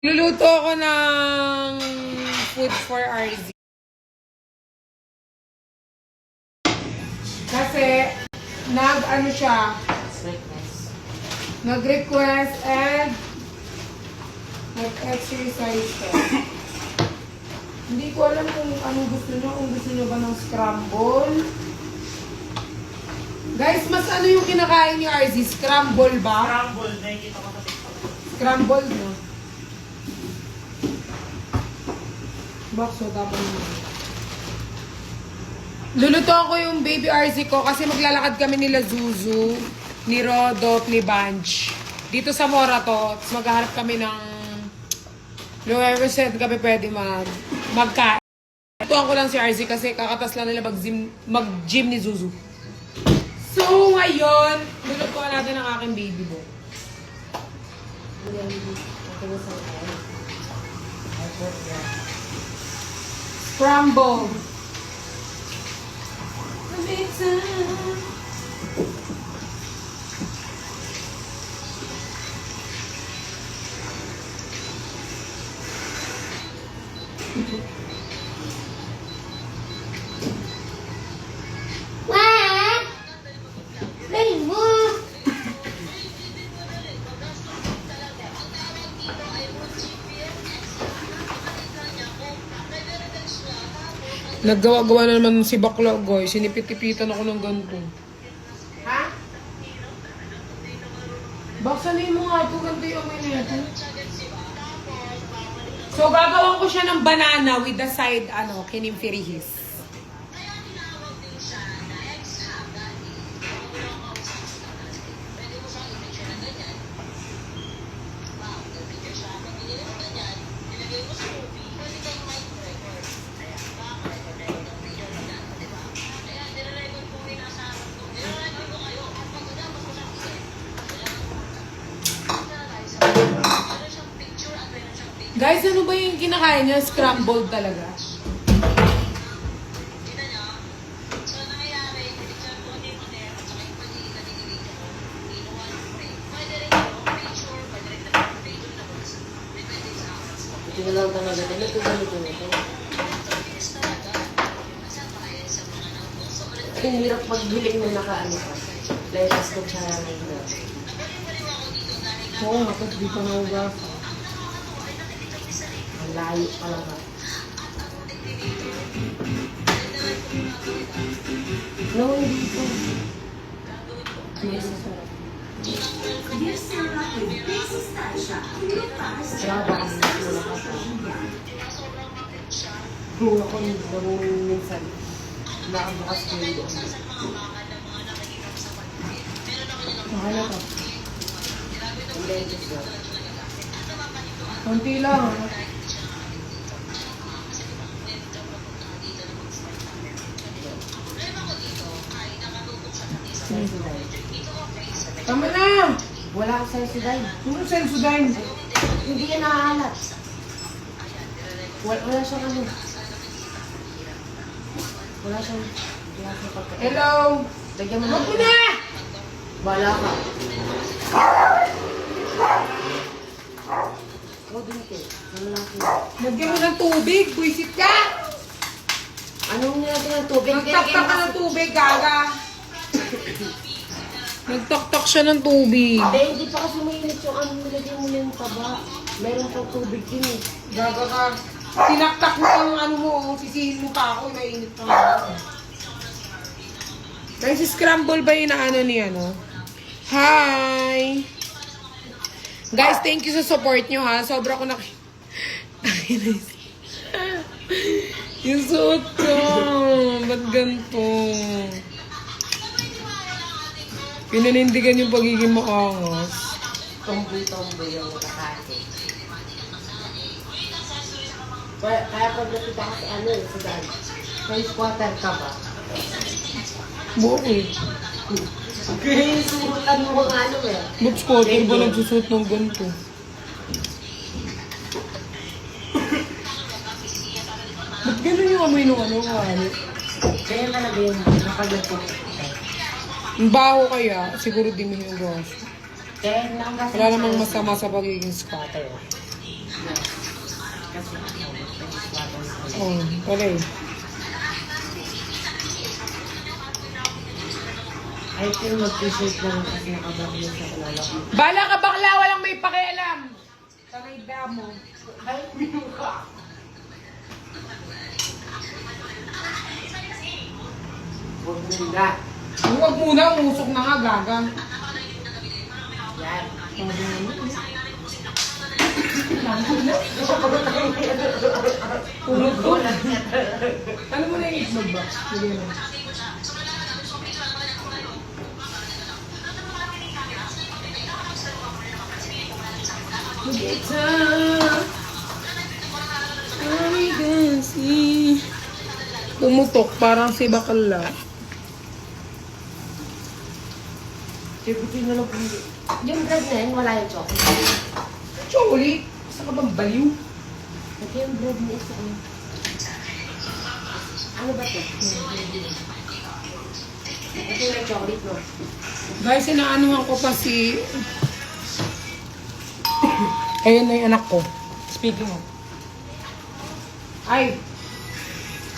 Luluto ako ng food for RZ. Kasi, nag-request and nag-exercise siya. Hindi ko alam kung anong gusto nyo. Kung gusto nyo ba ng scramble. Guys, mas ano yung kinakain ni RZ? Scramble ba? Scramble, nakikita ko sa TikTok. Scramble, no? Bakso, tapos mo. Lulutuan ko yung baby RZ ko kasi maglalakad kami nila Zuzu, ni Rodot, ni Banj. Dito sa Morato, tapos maghahanap kami ng whoever said kami pwede magkain. Lulutuan ko lang si RZ kasi kakatas lang nila mag-gym ni Zuzu. So, ngayon, lulutuan natin ang aking baby boy. Scramble. Naggawa-gawa na naman si Bakla, guys. Sinipit-ipitan ako ng ganito. Ha? Baksanin mo nga ito. Ganito yung may nito. So, gagawan ko siya ng banana with the side, kinimfirihis. Guys, ano ba yung kinakain niya? Scrambled talaga. Ito na lang talaga. Ito ganito nito. Ang hirap pagbiling na nakaano ka. Letas ko siya na ito. Oo, tapos di pa naugas. Ang layo pala ba? No, hindi po. Grabe, ang wala ka pa. Kung ako minsan, nakabukas ko yung doon. Mahala ka. Ang lentis na. Konti lang. Tama na! Wala akong sensodyne. Ano Sensodyne? Hindi yan nakahalat. Wala siyang ano. Wala siyang pagkain. Hello! Lagyan mo Wag mo na! Wala ka. Ikaw din ito. Ano lang ito? Lagyan mo ng tubig, buisit ka! Anong natin ang tubig? Nagtaktak ka ng tubig, gaga! Nagtaktak siya ng tubig. Hindi pa kasi mainit yung ano nilagyan mo yung taba. Meron pang tubig yun eh. Gaga ka. Tinaktak mo ang ano mo, sisihin mo pa ako, mainit pa nga. Guys, scramble ba yung ano ni ano? Hi! Guys, thank you sa support nyo ha. Sobra ko yung suot ko. Ba't ganito? Pinanindigan yung pagiging maangas. Tomboy-tomboy yung kakate. Kaya pag nakita ka sa ano sa daan, may squatter ka ba? Bakit? Kaya surutan mo ang ano eh. Ba't squatter ba nagsusuot ng ganito? Ba't gano'n yung amoy nung ano? Kaya talaga yung nakagato. Ang baho kaya, siguro di mo yung gawas. Kaya nakagato. Wala namang masama sa pagiging squatter. Kasi Oh, okay. I think mag-t-shirt lang kasi nakabagyo sa kilala ko. Bala ka bakla, walang may pakialam. Tanay mo. Ay, ka. Huwag muna. Huwag muna, umusok na nga, gaga. Yan. Ulog ko. Ano mo na yung itlog ba? Sige na. Pumutok, parang si bakla. Sibuti na lang po. Yung bread na yun, wala yung chocolate. Chocolate? Saan ka bang baliw? Ito yung bread na isa. Ano ba ito? Ito yung may chocolate, no? Guys, inaanuhan ko pa si... Ayun na yung anak ko. Speaking of. Ay!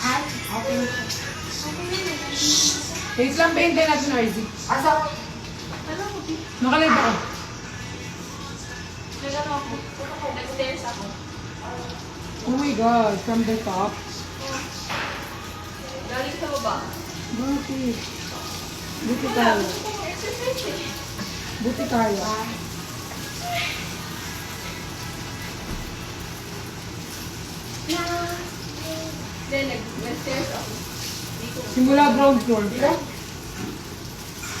Ay, okay. Wait lang, 20 natin, RZ. Asa? Nakalive ako. Nag-stairs ako. Oh my God, from the top. Galing sa baba. Bakit? Buti tayo. Buti tayo. Then, nag-stairs ako. Simula ground floor.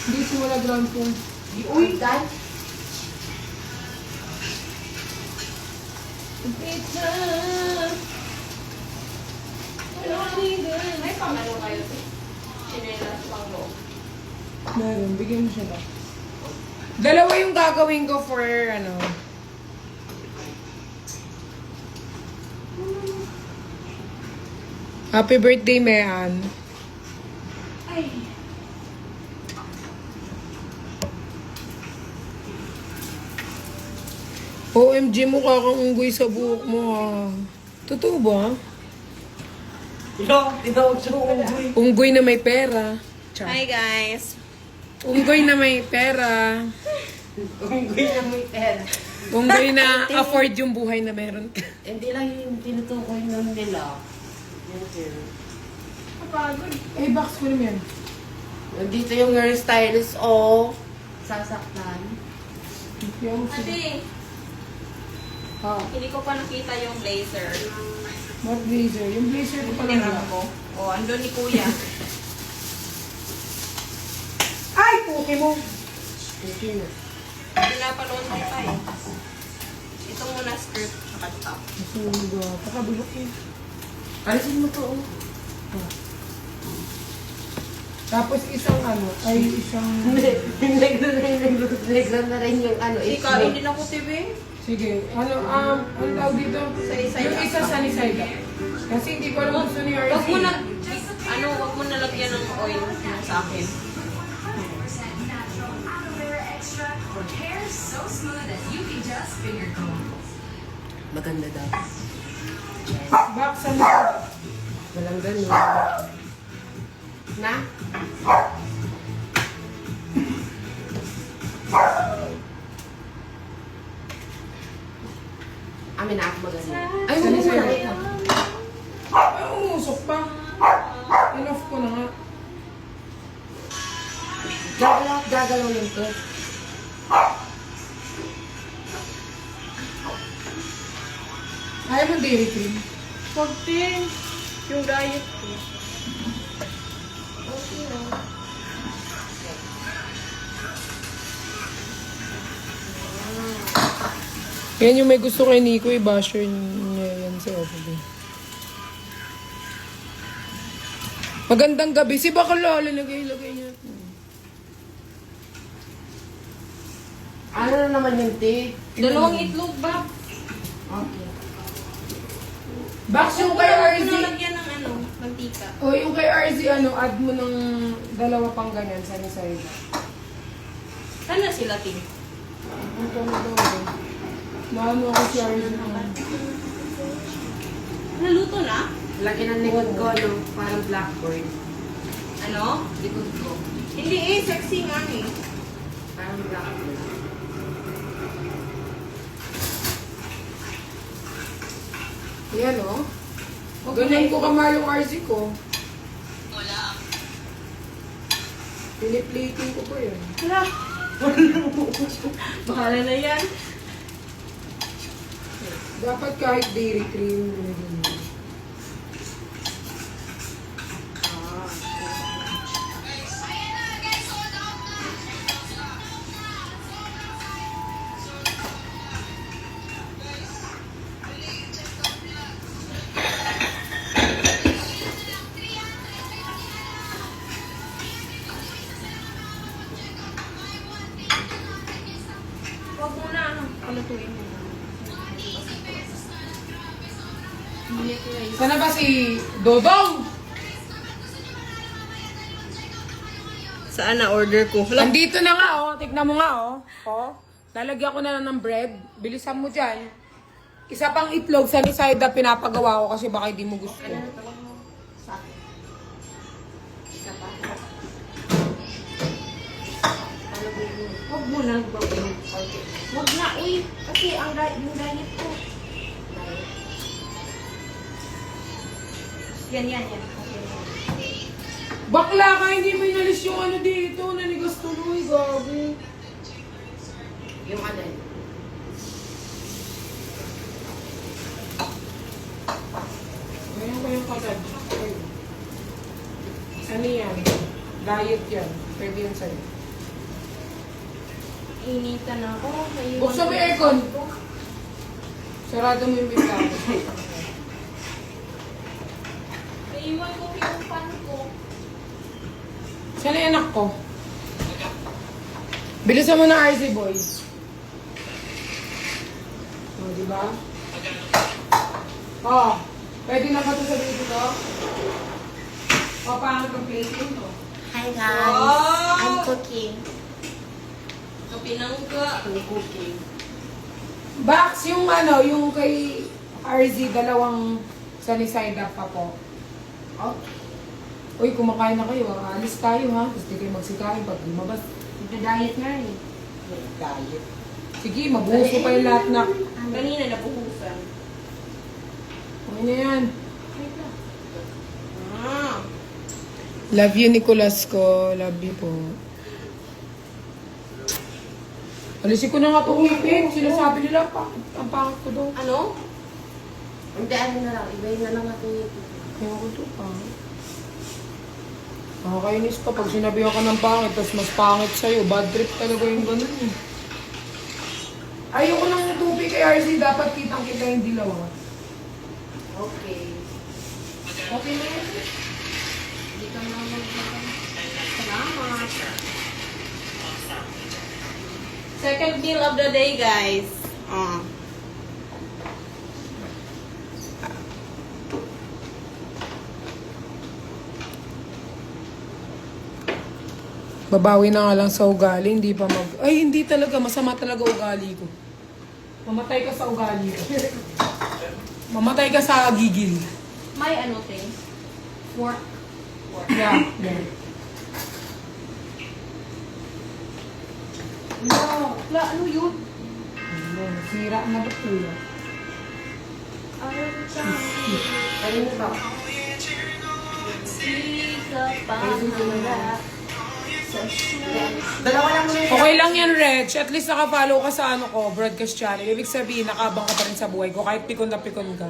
Hindi simula ground floor. Uy, Dan. May pangalo kayo. Chinelas pang loob. Meron, bigyan mo siya ba? Dalawa yung gagawin ko for ano. Happy birthday, Mehan. Ay. OMG, mukha kang unggoy sa buhok mo ah. Totoo ba? Yo, tinawag siya unggoy. Unggoy na may pera. Char. Hi guys. Unggoy na may pera. Unggoy na may pera. Unggoy na afford yung buhay na meron ka. Hindi lang yung tinutukoy nun nila. Yan, sir. Kapagod. Eh, box ko naman yan. Nandito yung hairstylist, oh. Sasaktan. Yung Ate, Ha? hindi ko pa nakita yung blazer. What blazer? Yung blazer ko pa lang. Tiniram ko. O, andun ni kuya. Ay, puki mo! Okay na. Pinapaloon mo pa eh. Ito muna skirt, tsaka top. Masuga. Pakabulok eh. Alisin mo to, oh. Tapos isang ano, ay isang... Negro na rin yung ano, Hindi it's ka, me. hindi na ko TV. Sige, ano tawag dito? Sunny-side Yung up. isa sunny side up. Kasi hindi ko alam gusto ni RC. Wag mo na, wag mo nalagyan ng oil yung sa akin. Maganda daw. Box ano? Walang ganun. Na? Amin na ako maganda. Ay, Sunny hindi mo side na. up. Ay, umusok pa. Enough ko na nga. Gagalaw yung to. Ayaw mo dairy cream. Wag din. Yung diet ko. Yan yung may gusto kay Nico, i-basher niya yan sa FB. Magandang gabi. Si Bakala, lagay niya. Ano na naman yung tea? Dalawang itlog ba? Okay. Box yung kay Wag RZ. mo nalagyan ng ano, mantika. O yung kay RZ, add mo ng dalawa pang ganyan sa side. Saan na sila, Ting? Ang ganda daw. Maano ako si RZ. Naluto na? Laki ng likod ko, no? Parang blackboard. Ano? Likod ko. Hindi sexy nga eh. Parang blackboard. Yan o. Ganyan ko kamahal yung RZ ko. Piniplating ko po yun. Hala. Bahala na yan. Dapat kahit dairy cream. Huwag muna palutuin mo. Sana ba si Dodong? Saan na order ko? Hala. Nandito na nga oh. Tignan mo nga oh. Oh. Lalagyan ko na lang ng bread. Bilisan mo dyan. Isa pang itlog sa side na pinapagawa ko kasi baka hindi mo gusto. Huwag mo na. Huwag na, uy. Kasi yung diet ko. Yan. Okay. Bakla ka, hindi mo inalis yung ano dito. Nanigas tuloy, gabi. Yung ano yun. Ngayon ko yung kagad. Ano yan? Diet yan. Pwede yan sa'yo. Initan ako. Naiwan Buksan mo ko yung aircon. Sarado mo yung bintana. Naiwan ko yung pan ko. Saan yung anak ko? Bilisan mo na RZ boy. O, diba? O, pwede na ba ito sa dito ko? O, paano itong plating to? Hi Wow! I'm cooking. Kapinangga. I'm cooking. Box, yung ano, yung kay RZ, dalawang sunny side up pa po. Okay. Uy, kumakain na kayo. Alis tayo ha. Tapos di kayo magsikain pag lumabas. Nagda-diet nga eh. Diet. Sige, mabuhuso pa yung lahat na. Kanina nabuhusan. Ano na yan? Ah. Love you, Nicolas ko. Love you po. Alisin ko na nga itong ipin. Sinasabi nila, ang pangit ko daw. Ano? Hindi, ano na lang. Ibayin na lang natin yung Kaya ko ito, pangit. Nakakainis pa pag sinabihan ka ng pangit, tapos mas pangit sa'yo. Bad trip talaga yung ganun eh. Ayoko nang tubig kay RC. Dapat kitang-kita yung dilaw. ah. Okay. Okay na yan. Dito na mag-. Salamat. Second meal of the day, guys. Babawi na nga lang sa ugali, hindi pa mag... Ay, hindi talaga. Masama talaga ugali ko. Mamatay ka sa ugali ko. Mamatay ka sa gigil. May ano, thing? Fork. Yeah. Yeah. No. Ano yun? Ayun, sira na ba ito? Kanino ba? Dalawa lang muna yung. Okay lang yan, Reg. At least nakafollow ka sa ano ko, broadcast channel. Ibig sabihin, nakabang ka pa rin sa buhay ko kahit pikon na pikon ka.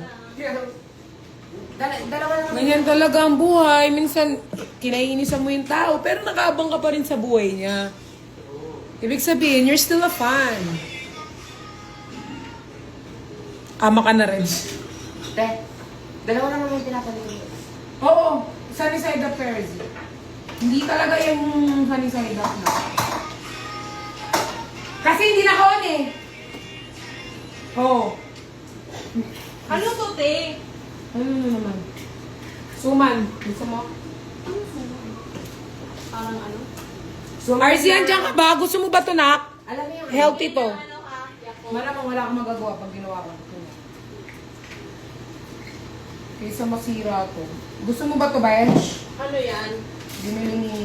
Dalawa lang muna. Ganyan talaga ang buhay. Minsan, kinaiinisan mo yung tao, pero nakabang ka pa rin sa buhay niya. Ibig sabihin, you're still a fan. Ama ka na, Reg. Dalawa lang muna yung pinapalitin. Oo, sunny side up pairs. Hindi talaga yung sunny side up na. Kasi hindi naka-on eh. Oo. Ano to, te? Ano na naman? Suman. Gusto mo? Parang ano? RC, andyan ka ba? Gusto mo ba ito, nak? Alam mo yung. Healthy to. Ano ka? Malamang wala kang magagawa pag ginawa ko. Kaysa masira to. Gusto mo ba to, Bench? Ano yan? Binili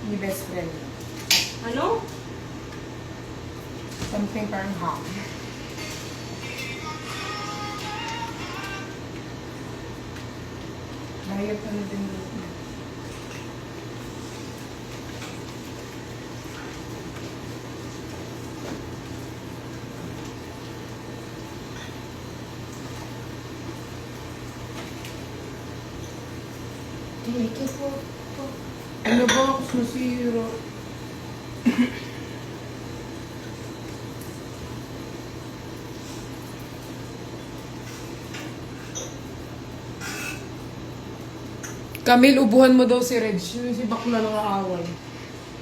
ni best friend. Ano? Something parang hot. Mahirap ano din dito. Thank you po. Ano ba ako susiro? Camille, ubuhan mo daw si Reg. Yung si Bakla ng aaway.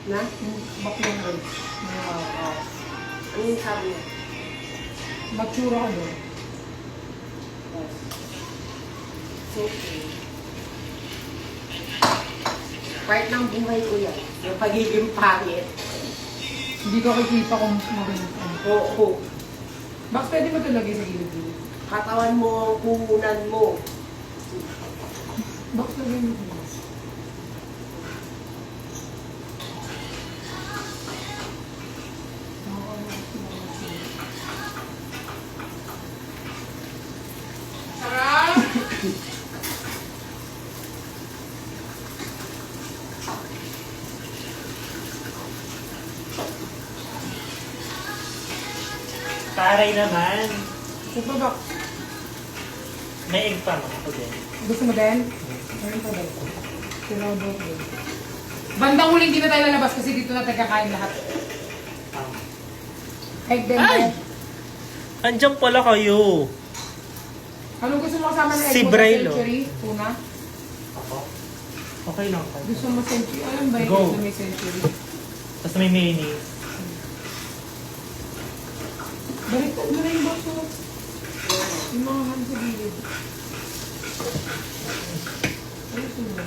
Na? Yung Bakla ng Reg. Nangaaway. Ano yung sabi mo? Matsura ka doon. Okay. Part ng buhay ko yan. Yung pagiging pangit. Hindi ko kikita kung maganda ka. Oo. Bakit pwede mo ito lagay sa gilid-gilid? Katawan mo ang puhunan mo. Bakit lagay mo ito? Sarap! Taray naman. Ito ba? May egg pa naman ako din. Gusto mo din? Meron pa din. Sinaw daw din. Bandang huli hindi na tayo lalabas kasi dito na tayo kakain lahat. Egg din. Ay! Andiyan pala kayo. Anong gusto mo kasama na egg Si mo? Braille, Century? Tuna? Ako? Okay lang. Gusto mo century? Alam ba yun Go. na may century? Tapos may mayonnaise. Baliktad mo na yung box mo. Yung mga hand sa gilid. Ano gusto mo?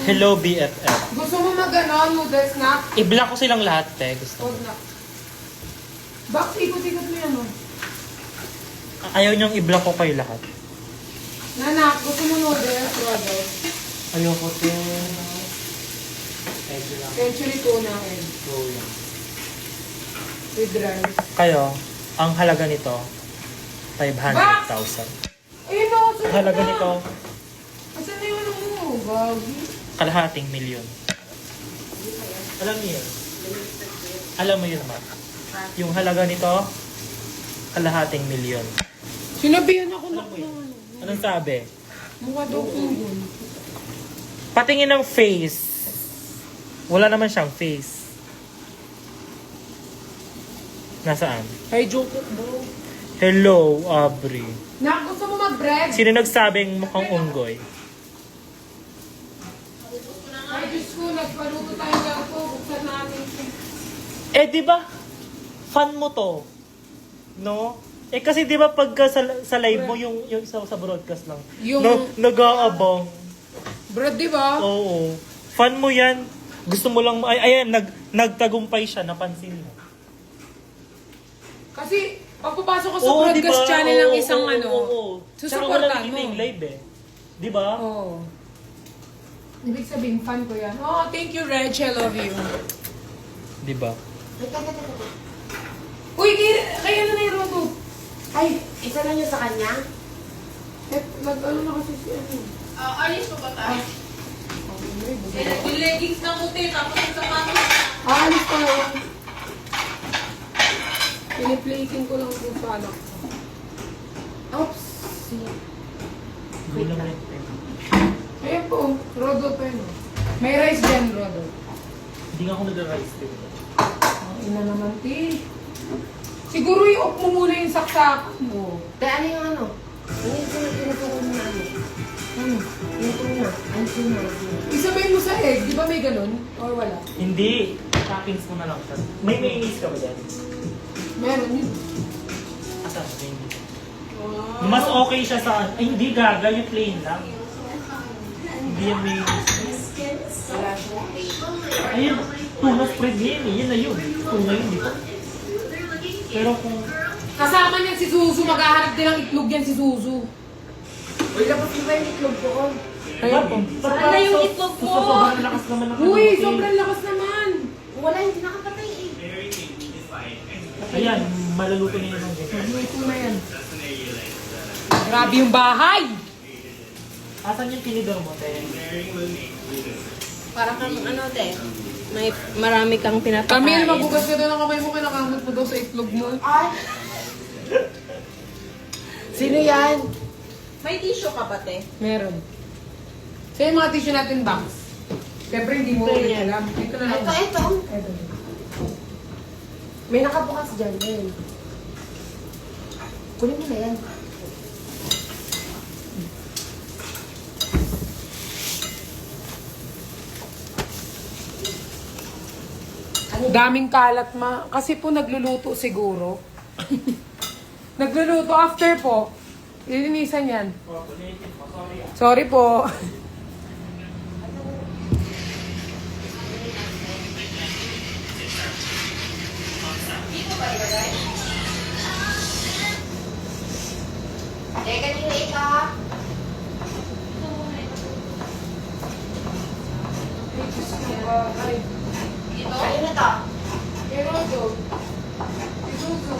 Hello, BFF. Gusto mo mag-ano, noodles na? I-block ko silang lahat, te. Gusto Huwag mo. na. Box, ikot-ikot mo yan, oh. Ayaw niyong i-block ko kayo lahat. Nanak, gusto mo noodles, Rodo? Ayoko, te. Egg lang. Century tuna egg. Go lang. With rice. Kayo, ang halaga nito, 500,000. Ayun o, Ang halaga nito, asan na yung ano mo? Gagi. kalahating milyon. Alam niyo yun? Alam mo yun, ma? Yung halaga nito, kalahating milyon. Sinabihan ako na Alam mo yun? Anong sabi? mukha daw kung Patingin ng face. Wala naman siyang face. Nasaan? Ay, joke bro. Hello, Aubrey. Nak, gusto mo mag-bread? Sino nagsabing mukhang unggoy? Ay, Diyos ko, nagpaluto tayo lang po. Buksan natin. Eh, di ba? Fan mo to. No? Eh, kasi di ba pagka sa live mo, yung isa sa broadcast lang. Yung- No, nag-aabang. Bread, di ba? Oo. Fan mo yan. Gusto mo lang, ayan, nagtagumpay siya, napansin mo. Kasi, pagpapasok ko sa Oo, broadcast diba? channel ng Oo, isang oo, ano, oo. Tsaka wala susuportahan nang mo. yung live eh. Di ba? Oo. Ibig sabihin, fan ko yan. Oh, thank you, Reg. I love you. Di ba? Uy, kay ano na yung roto? Ay, isa lang yun sa kanya? Eh, nag-ano na kasi si ano. Ayos mo ba tayo? Yung leggings na puti, tapos yung sapatos. Alis pa lang. Piniplating ko lang kung sa anak ko. Oops. Gulang rin. Ayan po, Rodo pa yun. May rice dyan, Rodo. Hindi nga ako nag-rice din. Ang ina naman, ti. Siguro i-off mo muna yung saksakan mo. Te, ano yung ano? Ano yung pinuturo mo namin? Ano? Ito na. Ang sino? Isabay mo sa egg, di ba may ganun? Or wala? Hindi. Toppings mo na lang siya. May mayonnaise ka ba dyan? Meron yun. Asan? Mayonnaise. Mas okay siya sa... Ay, hindi gaga. Yung plain lang. Hindi yung mayonnaise. Wala siya. Ayun. Tuna spread yun eh. Yun na yun. Tuna yun, di ba? Pero kung... Kasama niyan si Suzu, maghahanap din ng itlog yan si Suzu. Uy, labas mo ba yung itlog ko? Ayun po. Saan na yung itlog mo? Sobrang lakas naman ng Uy, kamote. sobrang lakas naman. Wala, hindi nakapatay eh. Ayan, maluluto niya yung ganyan. Ito na yan. Grabe yung bahay. Asan yung tinidor mo, te? Para kang ano, te? May marami kang pinapakain. Camille, mabugas ka doon ng kamay mo, kinakamot mo daw sa itlog mo. Ay! Sino yan? May tissue ka ba, te? Meron. So yung mga tissue natin box. Siyempre hindi mo ulit alam. Dito na lang. Ito. Ito. May nakabukas dyan. Ayun. Kunin mo na yan. Daming kalat ma. Kasi po nagluluto siguro. Nagluluto after po. Lilinisan yan. Sorry po. Eh, kanina ito. Kanina to. Rodo. Isuzu.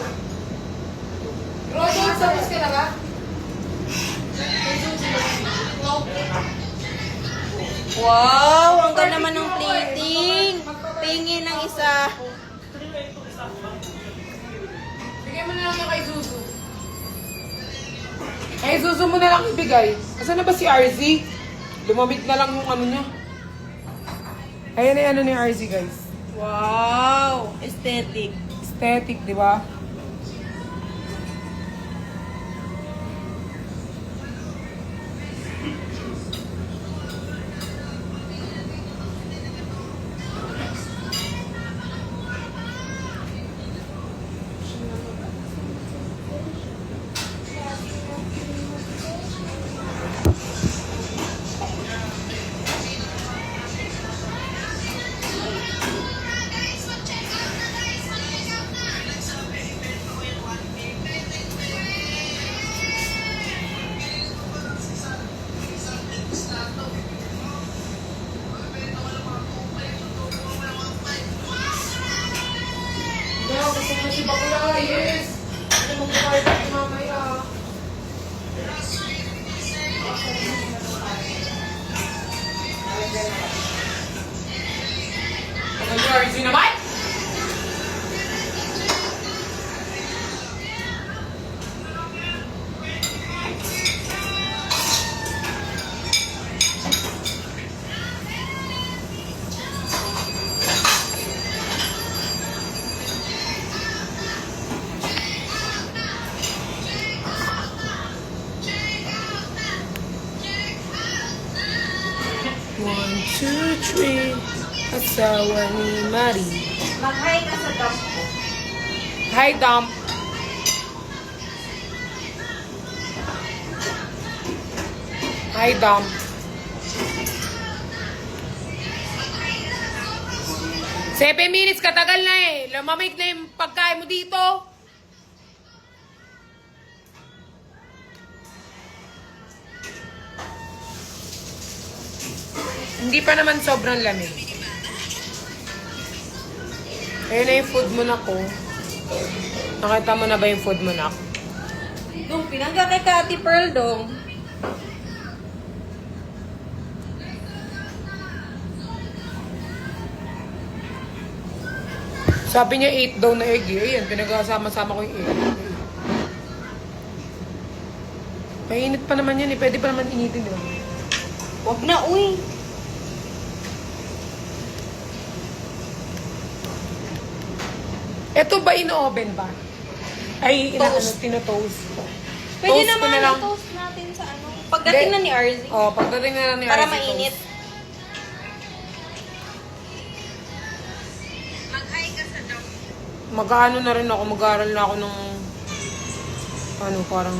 Rodo, tapos ka na ba? Wow! Ang ganda naman ng plating. Tingin ng isa. Bigay mo na lang yung kay Suzu. Kay Suzu mo na lang ibigay. Asan na ba si RZ? Lumamig na lang yung ano niya. Ayan na yung ano ni RZ, guys. Wow! Aesthetic. Aesthetic, di ba? Yeah, gusto mo si Bakula, yes! Ano mag-party tayo mamaya? Ano yung RZ naman? One, two, three. Asawa ni Mari. Mag-hi ka sa dog ko. Hi, Dom. Hi, Dom. Seven minutes, katagal na eh. Lamamig na yung pagkain mo dito. Hindi pa naman sobrang lamig. Ayun na yung food mo na ko. Nakita mo na ba yung food mo na? Dong, pinangga kay Kati Pearl, dong. Sabi niya 8 daw na egg. Ayan, pinag-sama-sama ko yung egg. Mainit pa naman yan eh. Pwede pa naman initin, di ba? Wag na, uy. Ito ba ino-oven ba? Ay, Toast. tino-toast. Pwede Toast ko naman na lang. i-toast natin sa ano. Pag Pagdating na ni RZ. Oh, pagdating na ni Para RZ mainit. Toast. Mag-ano na rin ako, mag-aaral na ako ng ano, parang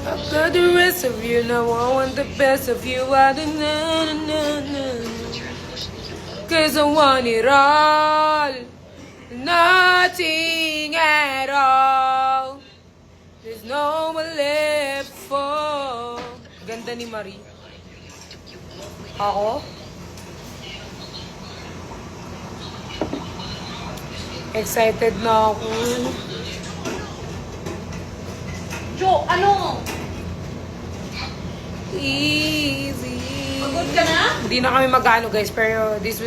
I've got the rest of you, now I want the best of you. I don't know. Cause I want it all, nothing at all. There's no one left for. Ganda ni Marie. Ako? Excited na ako. Jo, ano? Easy. Pagod ka na? Hindi na kami mag-ano guys, pero it's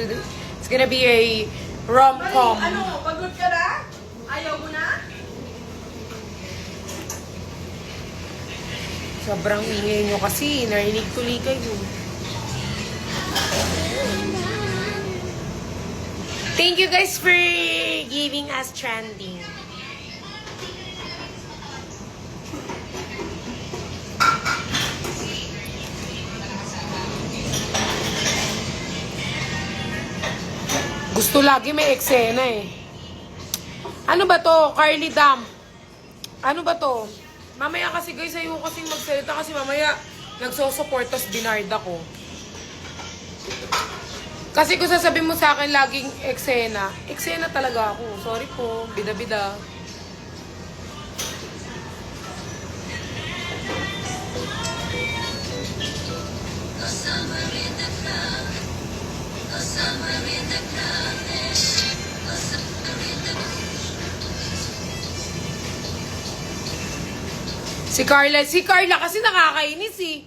gonna be a rom-com. Ano? Pagod ka na? Ayaw mo na? Sobrang ingay nyo kasi, narinig tuloy kayo. Thank you guys for giving us trending. Gusto lagi may eksena eh. Ano ba to? Carly Dam. Ano ba to? Mamaya kasi guys, ayaw ko kasing magsalita kasi mamaya nagsosupport tas binard ako. Kasi kung sasabihin mo sa akin laging eksena, eksena talaga ako. Sorry po, bida-bida. Si Carla kasi nakakainis eh.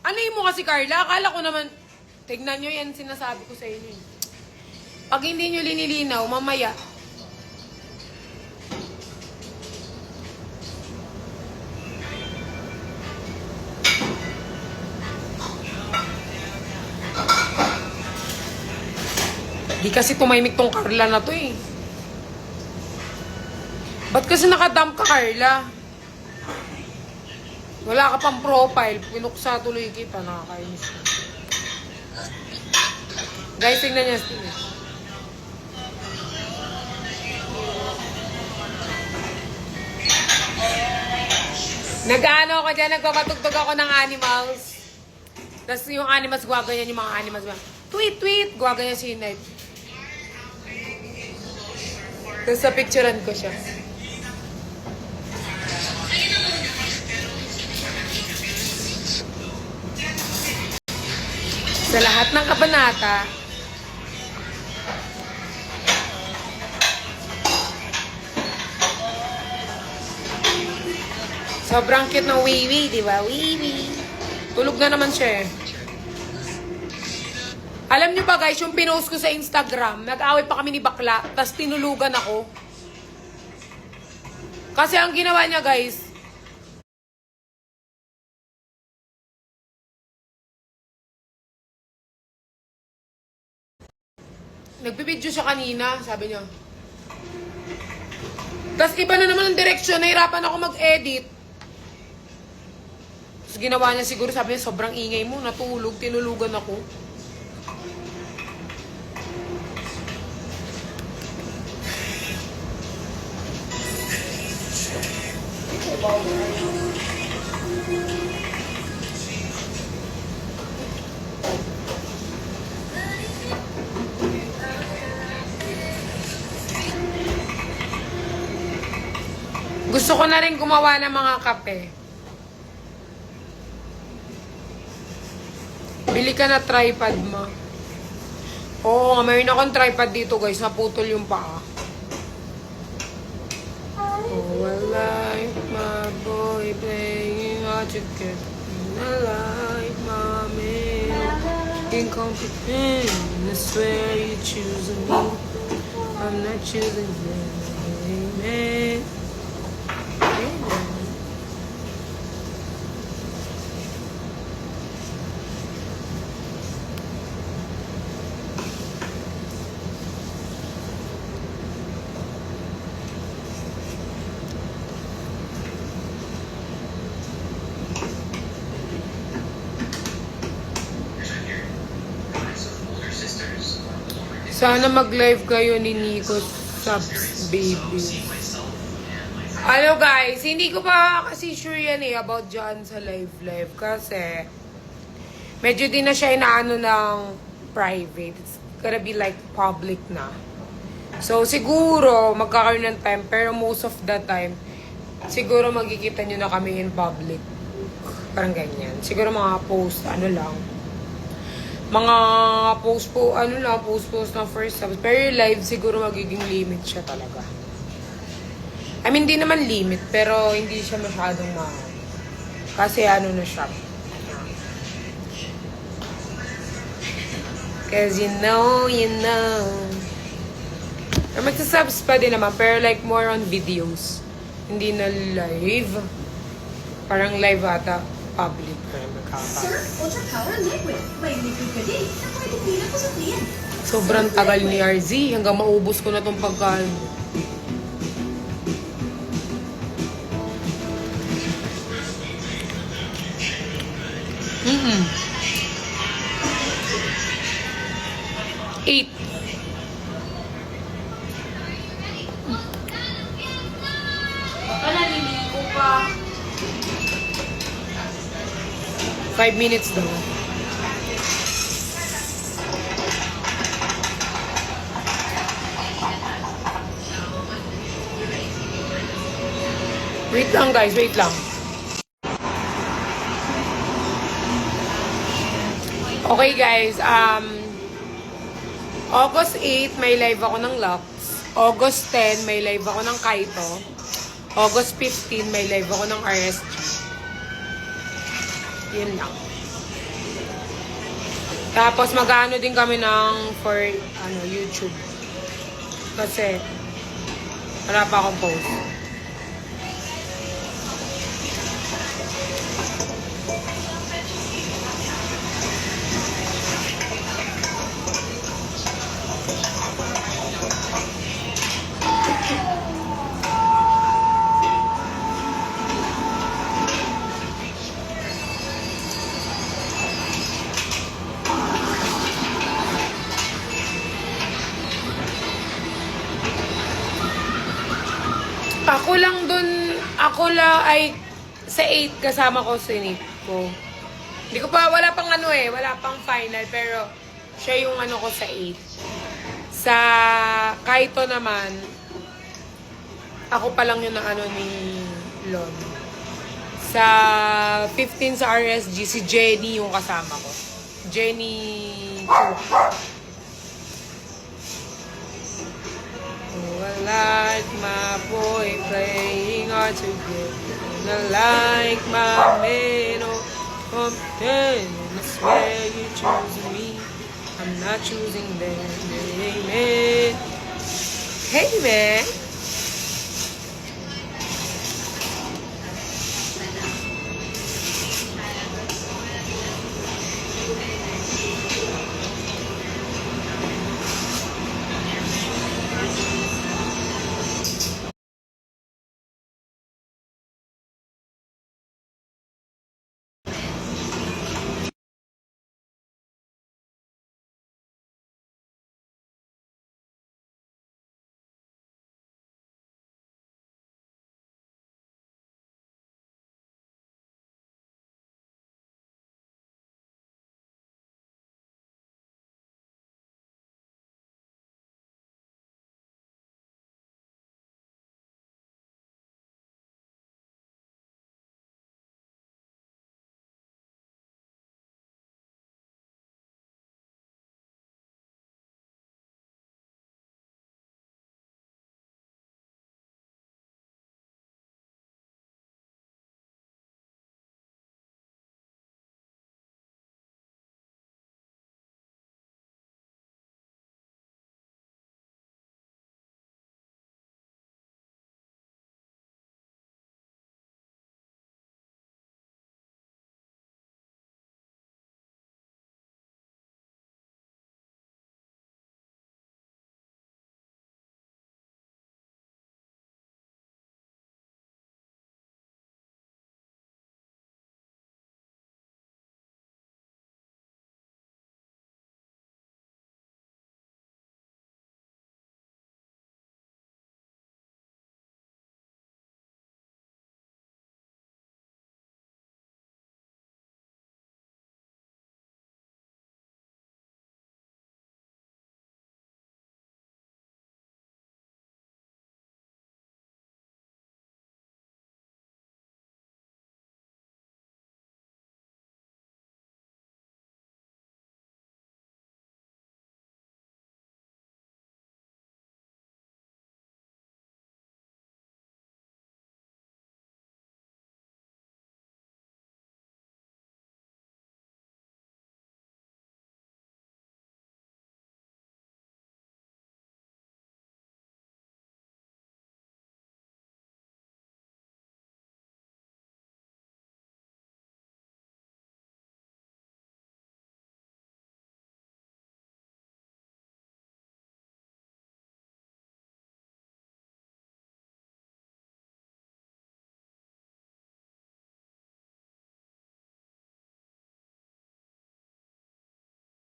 Ano yun mo kasi Carla? Akala ko naman, tignan nyo yan sinasabi ko sa inyo. Pag hindi nyo linilinaw, mamaya. Di kasi tumahimik tong Carla na to eh. Ba't kasi nakadump ka Carla? Wala ka pang profile. Pinuksa tuloy kita. Nakakainis ka. Guys, tingnan niya. Nag-ano ako dyan. Nagpapatugtog ako ng animals. Tapos yung animals, guwaganyan yung mga animals. Tweet, tweet. Guwaganyan si Night. Tapos sa picturean ko siya. Sa lahat ng kabanata, sobrang cute ng Wiwi, di ba? Wiwi. Tulog na naman siya eh. Alam niyo ba guys, yung pinost ko sa Instagram, nag-away pa kami ni Bakla, tas tinulugan ako. Kasi ang ginawa niya guys, nagbibideo siya kanina, sabi niya. Tapos iba na naman ang direksyon, nahirapan ako mag-edit. Tapos ginawa niya siguro, sabi niya, sobrang ingay mo, natulog, tinulugan ako. Gusto ko na rin gumawa ng mga kape. Bili ka na tripod mo. Oo nga, mayroon akong tripod dito guys. Naputol yung paa. Oh, I like my boy playing hard to get. I like my man incompetent. I swear you're choosing me. I'm not choosing you. Amen. Sana mag-live kayo ni Nico Subs Baby. Ano guys, hindi ko pa kasi sure yan about dyan sa live kasi medyo din na siya inaano ng private. It's gonna be like public na. So siguro magkakaroon ng time pero most of the time siguro magkikita nyo na kami in public. Parang ganyan. Siguro mga post, ano lang. Mga post ng first subs. Pero yung live siguro magiging limit siya talaga. I mean, hindi naman limit, pero hindi siya masyadong mahal. Kasi ano na siya. Cause you know. Or magsasubs pa din naman, pero like more on videos. Hindi na live. Parang live ata. Public pa rin magkakapag. Sir, Ultra Power Liquid. May liquid ka din. Sa pwede pila ko sa client. Sobrang tagal ni RZ. Hanggang maubos ko na tong pagkain. Mm-mm. 8. Baka naliligo pa. 5 minutes daw. Wait lang guys, wait lang. Okay guys, August 8 may live ako ng Lux. August 10 may live ako ng Kaito. August 15 may live ako ng RSG. Yun lang. Tapos mag-ano din kami for YouTube. Kasi wala pa akong post. Ako lang ay sa 8 kasama ko si Nico. Hindi ko pa, wala pang wala pang final, pero siya yung ko sa 8. Sa Kaito naman, ako pa lang yung ni Lon. Sa 15 sa RSG, si Jenny yung kasama ko. Jenny Chu. I like my boy playing hard to get. And I like my man on ten. I swear you choosing me. I'm not choosing them. Hey man. Hey man.